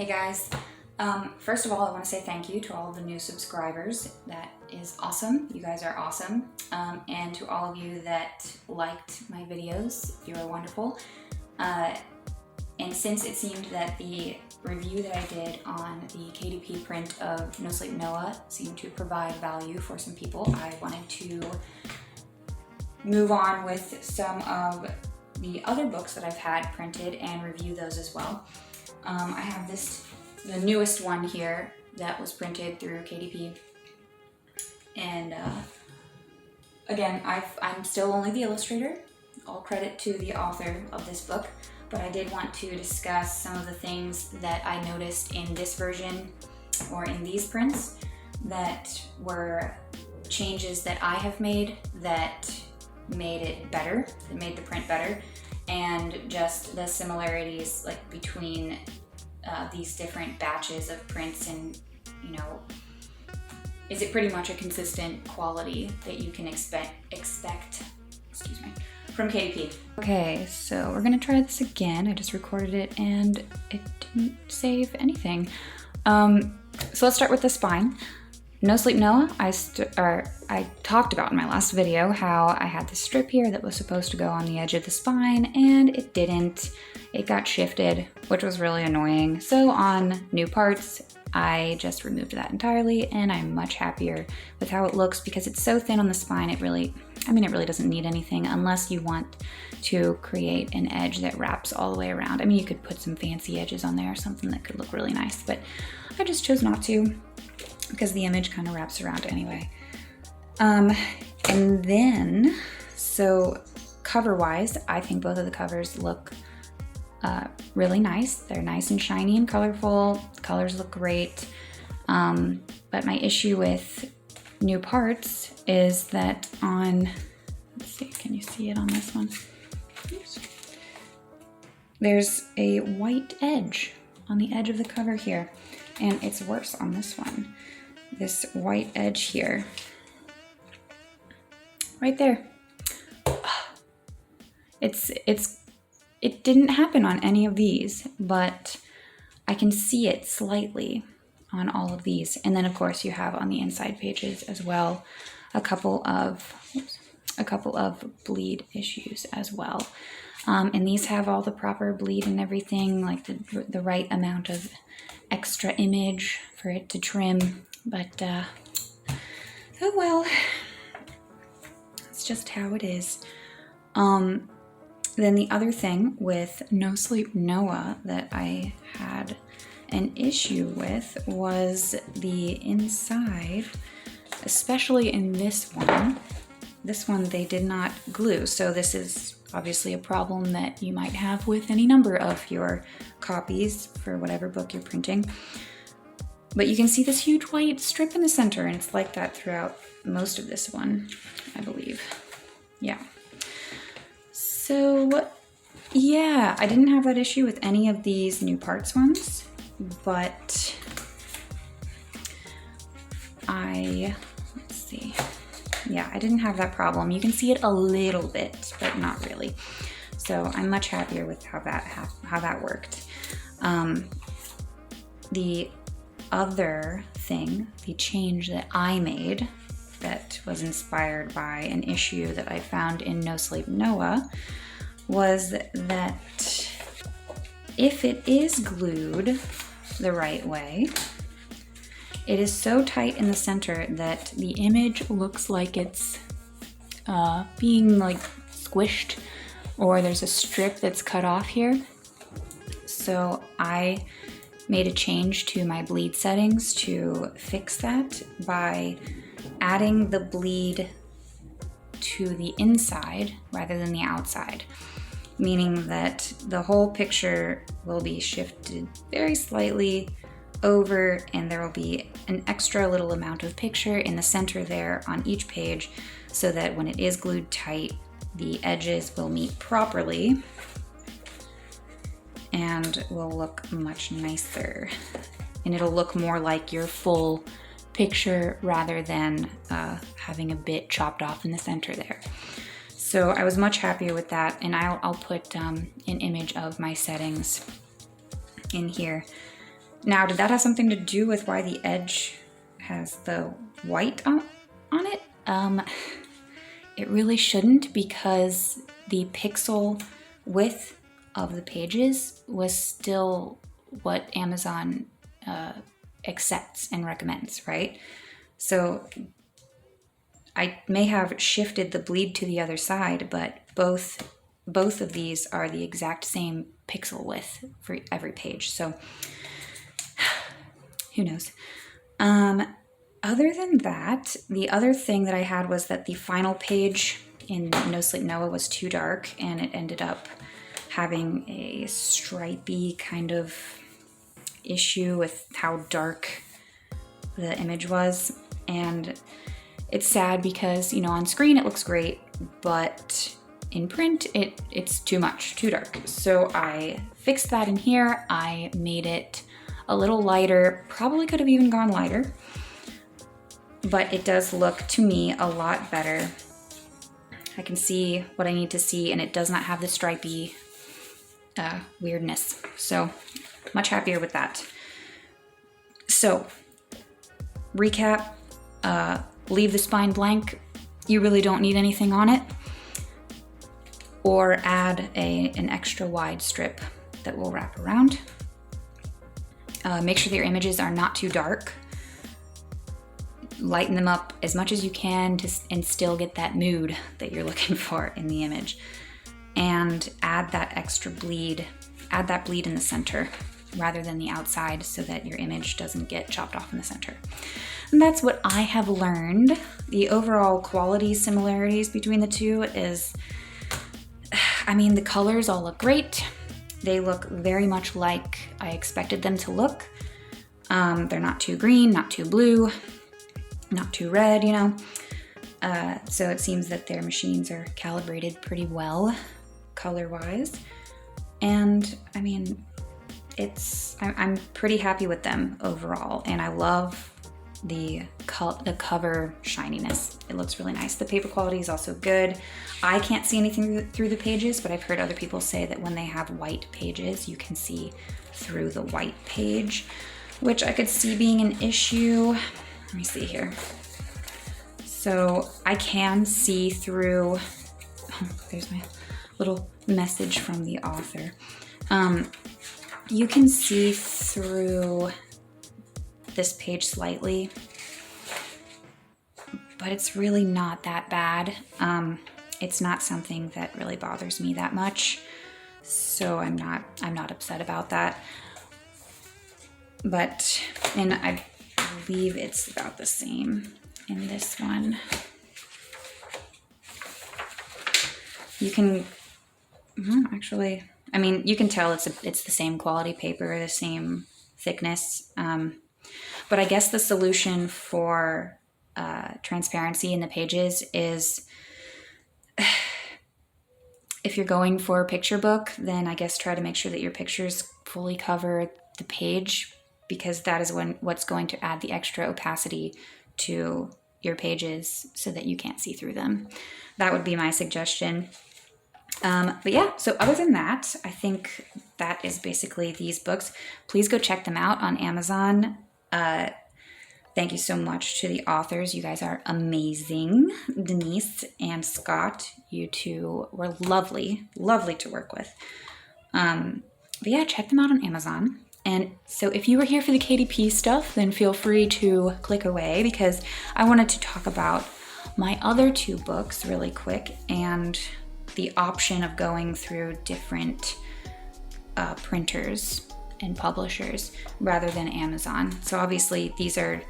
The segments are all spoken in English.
Hey guys, first of all I want to say thank you to all of the new subscribers. That is awesome. You guys are awesome. And to all of you that liked my videos, you are wonderful. And since it seemed that the review that I did on the KDP print of No Sleep Noah seemed to provide value for some people, I wanted to move on with some of the other books that I've had printed and review those as well. I have the newest one here that was printed through KDP, and again, I'm still only the illustrator. All credit to the author of this book, but I did want to discuss some of the things that I noticed in this version or in these prints that were changes that I have made that made it better, that made the print better, and just the similarities like between these different batches of prints, and you know, is it pretty much a consistent quality that you can expect from KDP. Okay, so we're gonna try this again. I just recorded it and it didn't save anything. So let's start with the spine. No Sleep Noah, I talked about in my last video how I had this strip here that was supposed to go on the edge of the spine, and it didn't. It got shifted, which was really annoying. So on new parts, I just removed that entirely, and I'm much happier with how it looks because it's so thin on the spine. It really doesn't need anything unless you want to create an edge that wraps all the way around. I mean, you could put some fancy edges on there or something that could look really nice, but I just chose not to, because the image kind of wraps around anyway. And then, so cover-wise, I think both of the covers look really nice. They're nice and shiny and colorful. The colors look great. But my issue with new parts is that on, let's see, can you see it on this one? Oops. There's a white edge on the edge of the cover here, and it's worse on this one. This white edge here, right there. It didn't happen on any of these, but I can see it slightly on all of these. And then of course you have on the inside pages as well a couple of bleed issues as well. And these have all the proper bleed and everything, like the right amount of extra image for it to trim. But oh well, that's just how it is. Then the other thing with No Sleep Noah that I had an issue with was the inside, especially in this one. This one they did not glue, so this is obviously a problem that you might have with any number of your copies for whatever book you're printing. But you can see this huge white strip in the center, and it's like that throughout most of this one, I believe. Yeah. So, yeah, I didn't have that issue with any of these new parts ones, but let's see. Yeah, I didn't have that problem. You can see it a little bit, but not really. So I'm much happier with how that worked. The other thing, the change that I made that was inspired by an issue that I found in No Sleep Noah was that if it is glued the right way, it is so tight in the center that the image looks like it's being like squished, or there's a strip that's cut off here. So I made a change to my bleed settings to fix that by adding the bleed to the inside rather than the outside, meaning that the whole picture will be shifted very slightly over, and there will be an extra little amount of picture in the center there on each page, so that when it is glued tight, the edges will meet properly and will look much nicer, and it'll look more like your full picture rather than having a bit chopped off in the center there. So I was much happier with that, and I'll put an image of my settings in here Now, did that have something to do with why the edge has the white on it? It really shouldn't, because the pixel width of the pages was still what Amazon accepts and recommends, right? So I may have shifted the bleed to the other side, but both of these are the exact same pixel width for every page. So who knows? Other than that, the other thing that I had was that the final page in No Sleep Noah was too dark, and it ended up having a stripey kind of issue with how dark the image was. And it's sad because, you know, on screen it looks great, but in print it's too much, too dark. So I fixed that in here. I made it a little lighter, probably could have even gone lighter, but it does look, to me, a lot better. I can see what I need to see, and it does not have the stripey weirdness. So much happier with that. So recap, leave the spine blank. You really don't need anything on it. Or add an extra wide strip that will wrap around. Make sure that your images are not too dark. Lighten them up as much as you can and still get that mood that you're looking for in the image. And add that extra bleed. Add that bleed in the center rather than the outside, so that your image doesn't get chopped off in the center. And that's what I have learned. The overall quality similarities between the two is, I mean, the colors all look great. They look very much like I expected them to look. They're not too green, not too blue, not too red, you know. So it seems that their machines are calibrated pretty well, color-wise. And I mean, I'm pretty happy with them overall, and I love the cover shininess. It looks really nice. The paper quality is also good. I can't see anything through the pages, but I've heard other people say that when they have white pages, you can see through the white page, which I could see being an issue. Let me see here. So I can see through, there's my little message from the author. You can see through this page slightly, but it's really not that bad. It's not something that really bothers me that much, so I'm not upset about that. But, and I believe it's about the same in this one. You can actually, I mean, you can tell it's the same quality paper, the same thickness. But I guess the solution for transparency in the pages is, if you're going for a picture book, then I guess try to make sure that your pictures fully cover the page, because that is what's going to add the extra opacity to your pages so that you can't see through them. That would be my suggestion. But yeah, so other than that, I think that is basically these books. Please go check them out on Amazon. Thank you so much to the authors. You guys are amazing. Denise and Scott, you two were lovely, lovely to work with. But yeah, check them out on Amazon. And so if you were here for the KDP stuff, then feel free to click away, because I wanted to talk about my other two books really quick, and the option of going through different printers and publishers rather than Amazon. So obviously these are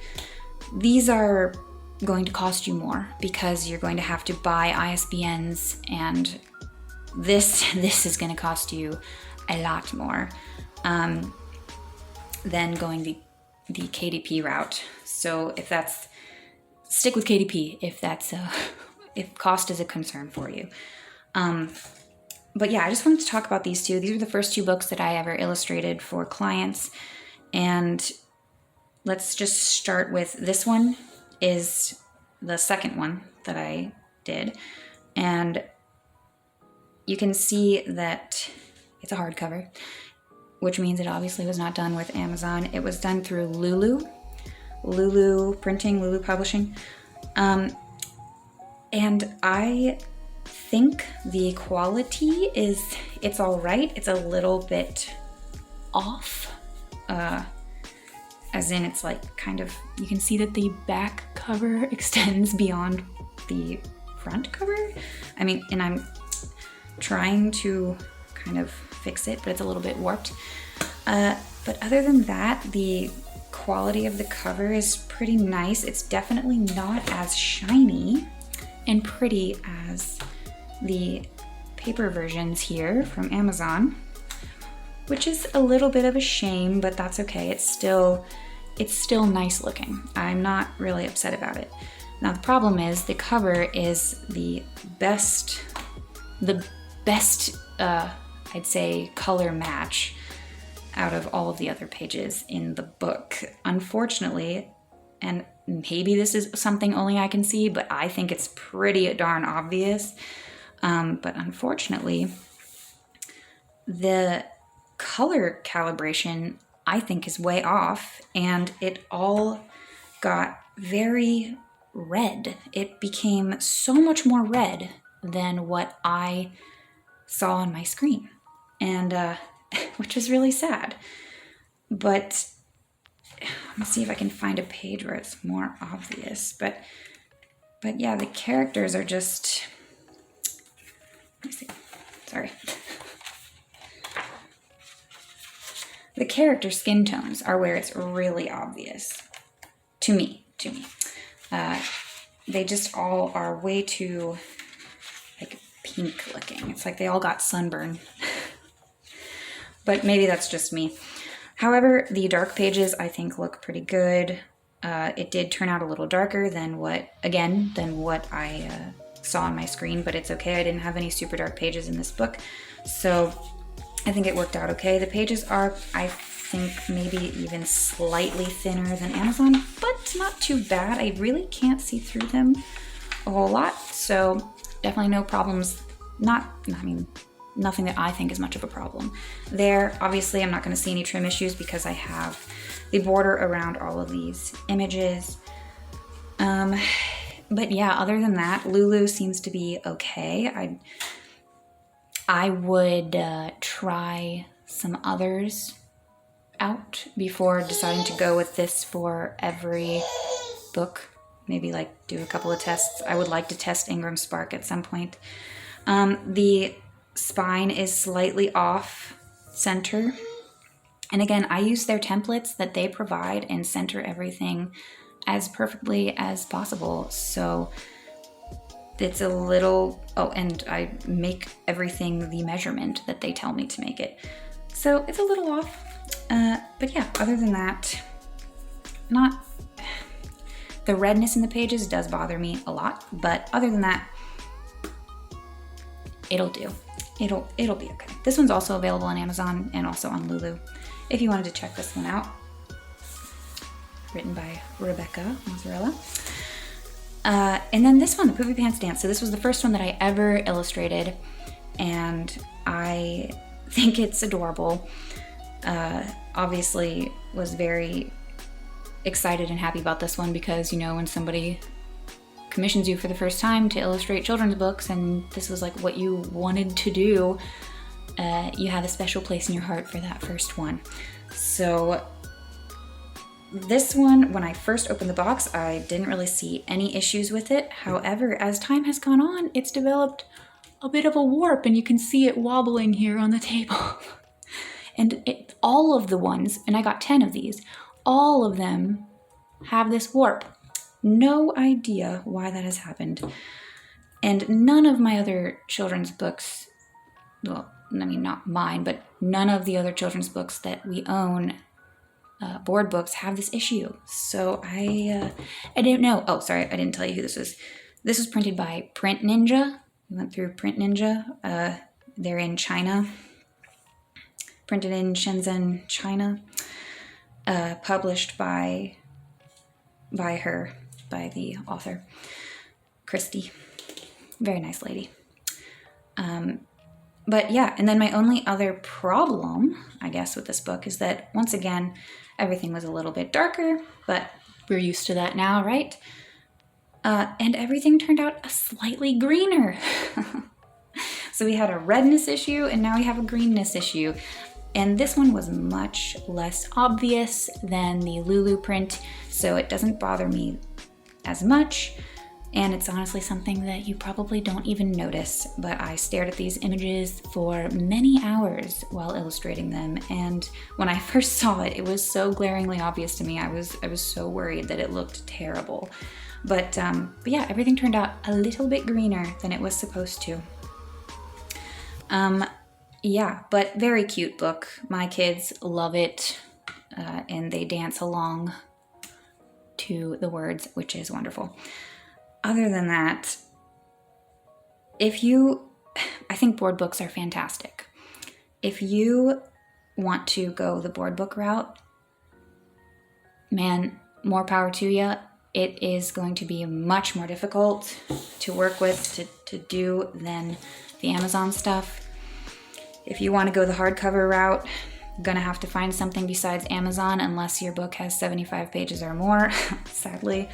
going to cost you more, because you're going to have to buy ISBNs, and this is going to cost you a lot more than going the KDP route. So stick with KDP if if cost is a concern for you. But yeah, I just wanted to talk about these two. These were the first two books that I ever illustrated for clients. And let's just start with this one is the second one that I did. And you can see that it's a hardcover. which means it obviously was not done with Amazon. It was done through Lulu Printing, Lulu Publishing. And I think the quality it's all right. It's a little bit off, as in it's like kind of, you can see that the back cover extends beyond the front cover. I mean, and I'm trying to kind of fix it, but it's a little bit warped. But other than that, the quality of the cover is pretty nice. It's definitely not as shiny and pretty as the paper versions here from Amazon, which is a little bit of a shame, but that's okay. It's still nice looking. I'm not really upset about it. Now the problem is the cover is the best, I'd say, color match out of all of the other pages in the book. Unfortunately, and maybe this is something only I can see, but I think it's pretty darn obvious. But unfortunately, the color calibration I think is way off, and it all got very red. It became so much more red than what I saw on my screen, and which is really sad. But let me see if I can find a page where it's more obvious. But yeah, the characters are just, let me see, sorry. The character skin tones are where it's really obvious to me. They just all are way too like pink looking. It's like they all got sunburn. But maybe that's just me. However, the dark pages I think look pretty good. It did turn out a little darker than what I saw on my screen, but it's okay. I didn't have any super dark pages in this book, so I think it worked out okay. The pages are, I think, maybe even slightly thinner than Amazon, but not too bad. I really can't see through them a whole lot, so definitely no problems. Nothing that I think is much of a problem there. Obviously, I'm not going to see any trim issues because I have the border around all of these images. But yeah, other than that, Lulu seems to be okay. I would try some others out before deciding to go with this for every book. Maybe like do a couple of tests. I would like to test Ingram Spark at some point. The spine is slightly off center. And again, I use their templates that they provide and center everything as perfectly as possible. So it's a little, and I make everything the measurement that they tell me to make it. So it's a little off. But yeah, other than that, the redness in the pages does bother me a lot, but other than that, it'll do. It'll be okay. This one's also available on Amazon and also on Lulu if you wanted to check this one out. Written by Rebecca Mozzarella. And then this one, the Poopy Pants Dance. So this was the first one that I ever illustrated, and I think it's adorable. Obviously was very excited and happy about this one because, you know, when somebody commissions you for the first time to illustrate children's books and this was like what you wanted to do, you have a special place in your heart for that first one. So this one, when I first opened the box, I didn't really see any issues with it. However, as time has gone on, it's developed a bit of a warp, and you can see it wobbling here on the table. And all of the ones, and I got 10 of these, all of them have this warp. No idea why that has happened. And none of my other children's books, well, I mean, not mine, but none of the other children's books that we own, board books, have this issue. So I didn't know. Oh, sorry, I didn't tell you who this was. This was printed by Print Ninja. We went through Print Ninja. They're in China. Printed in Shenzhen, China. Published by the author, Christy. Very nice lady. But yeah, and then my only other problem, I guess, with this book is that, once again, everything was a little bit darker, but we're used to that now, right? And everything turned out slightly greener. So we had a redness issue, and now we have a greenness issue. And this one was much less obvious than the Lulu print, so it doesn't bother me as much. And it's honestly something that you probably don't even notice, but I stared at these images for many hours while illustrating them. And when I first saw it, it was so glaringly obvious to me. I was so worried that it looked terrible. But yeah, everything turned out a little bit greener than it was supposed to. Yeah, but very cute book. My kids love it, and they dance along to the words, which is wonderful. Other than that, I think board books are fantastic. If you want to go the board book route, man, more power to you. It is going to be much more difficult to work with, to do than the Amazon stuff. If you want to go the hardcover route, you're gonna have to find something besides Amazon unless your book has 75 pages or more, sadly.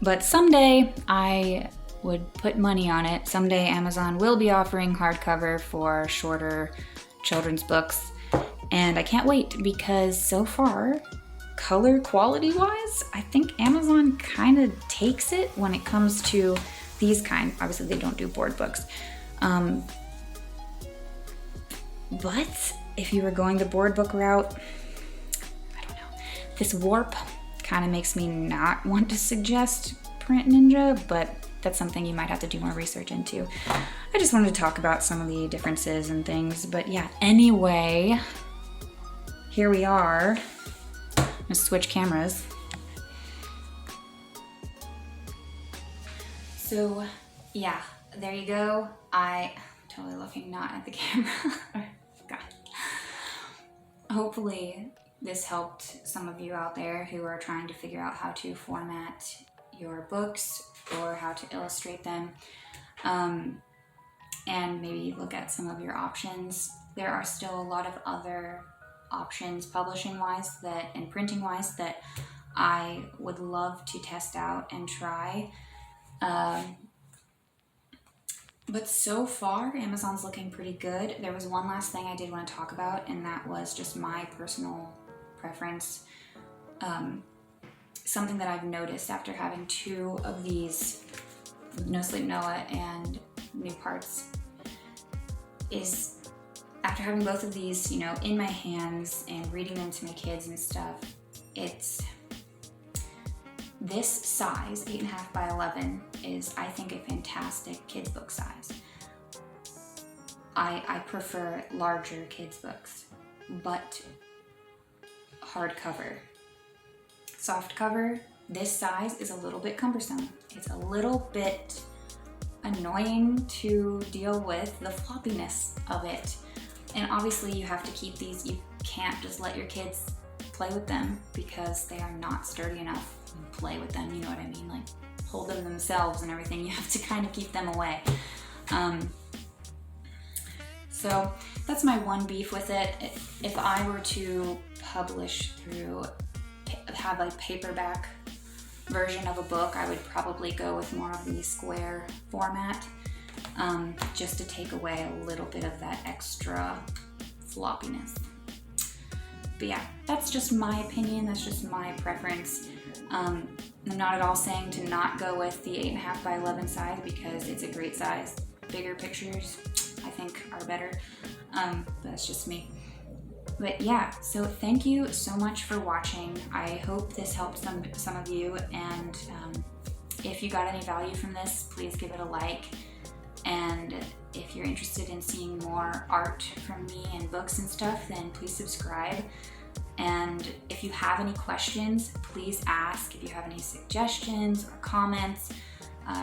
But someday, I would put money on it, someday Amazon will be offering hardcover for shorter children's books. And I can't wait, because so far, color quality wise, I think Amazon kind of takes it when it comes to these kind. Obviously they don't do board books. But if you were going the board book route, I don't know. This warp kind of makes me not want to suggest Print Ninja, but that's something you might have to do more research into. I just wanted to talk about some of the differences and things, but yeah, anyway, here we are. I'm gonna switch cameras. So yeah, there you go. I'm totally looking not at the camera. God. Hopefully this helped some of you out there who are trying to figure out how to format your books or how to illustrate them, and maybe look at some of your options. There are still a lot of other options publishing wise and printing wise that I would love to test out and try. But so far, Amazon's looking pretty good. There was one last thing I did want to talk about, and that was just my personal preference. Something that I've noticed after having 2 of these, No Sleep Noah and New Parts, is after having both of these, you know, in my hands and reading them to my kids and stuff, it's this size, 8.5 by 11, is, I think, a fantastic kids book size. I prefer larger kids books, but hardcover. Softcover, this size is a little bit cumbersome. It's a little bit annoying to deal with, the floppiness of it. And obviously you have to keep these, you can't just let your kids play with them because they are not sturdy enough to play with them, you know what I mean? Like hold them themselves and everything, you have to kind of keep them away. So that's my one beef with it. If I were to publish through, have a paperback version of a book, I would probably go with more of the square format, just to take away a little bit of that extra floppiness. But yeah, that's just my opinion, that's just my preference. I'm not at all saying to not go with the 8.5 by 11 size, because it's a great size. Bigger pictures, I think, are better. That's just me. But yeah, so thank you so much for watching. I hope this helped some of you, and if you got any value from this, please give it a like. And if you're interested in seeing more art from me and books and stuff, then please subscribe. And if you have any questions, please ask. If you have any suggestions or comments,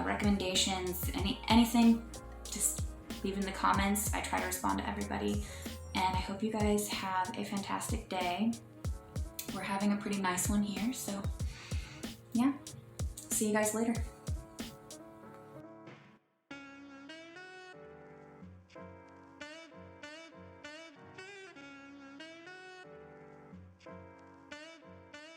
recommendations, anything, just leave in the comments. I try to respond to everybody. And I hope you guys have a fantastic day. We're having a pretty nice one here, so yeah. See you guys later.